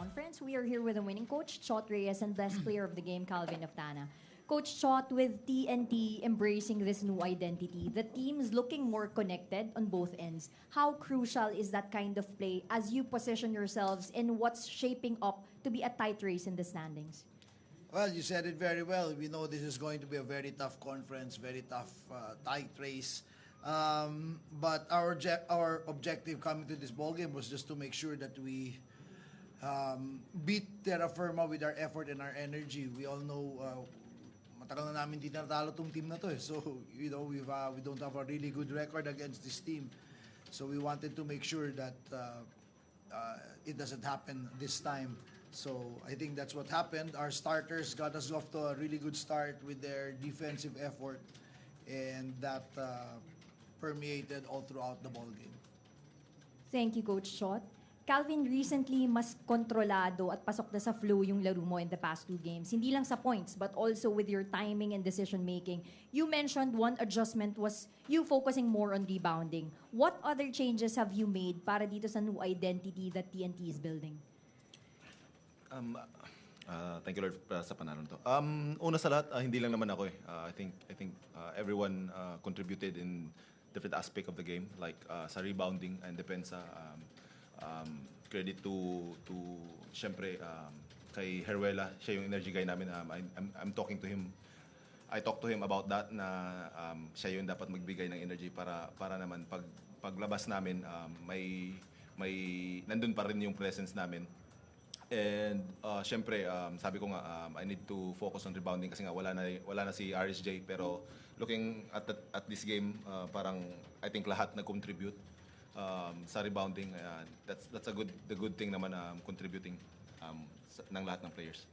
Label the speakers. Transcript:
Speaker 1: Conference. We are here with the winning coach, Chot Reyes, and best player of the game, Calvin Aftana. Coach Chot, with TNT embracing this new identity, the team is looking more connected on both ends. How crucial is that kind of play as you position yourselves in what's shaping up to be a tight race in the standings?
Speaker 2: Well, you said it very well. We know this is going to be a very tough conference, very tough, tight race. But our objective coming to this ball game was just to make sure that we beat Terra Firma with our effort and our energy. We all know matagal na namin di natalo tong team na to. So, we don't have a really good record against this team. So we wanted to make sure that it doesn't happen this time. So I think that's what happened. Our starters got us off to a really good start with their defensive effort, and that permeated all throughout the ball game.
Speaker 1: Thank you, Coach Chot. Calvin, recently mas kontrolado at pasok na sa flow yung laro mo in the past 2 games. Hindi lang sa points, but also with your timing and decision-making. You mentioned one adjustment was you focusing more on rebounding. What other changes have you made para dito sa new identity that TNT is building?
Speaker 3: Thank you, Lord, sa panalon to. Una sa lahat, hindi lang naman ako eh. I think everyone contributed in different aspect of the game, like sa rebounding and depensa. Credit to syempre kay Heruela, siya yung energy guy namin. I'm talking to him. I talked to him about that na siya yung dapat magbigay ng energy para naman paglabas namin may nandun pa rin yung presence namin. And syempre sabi ko nga I need to focus on rebounding kasi nga wala na si RSJ, pero looking at this game parang I think lahat nag-contribute sa rebounding. That's the good thing naman contributing ng lahat ng players.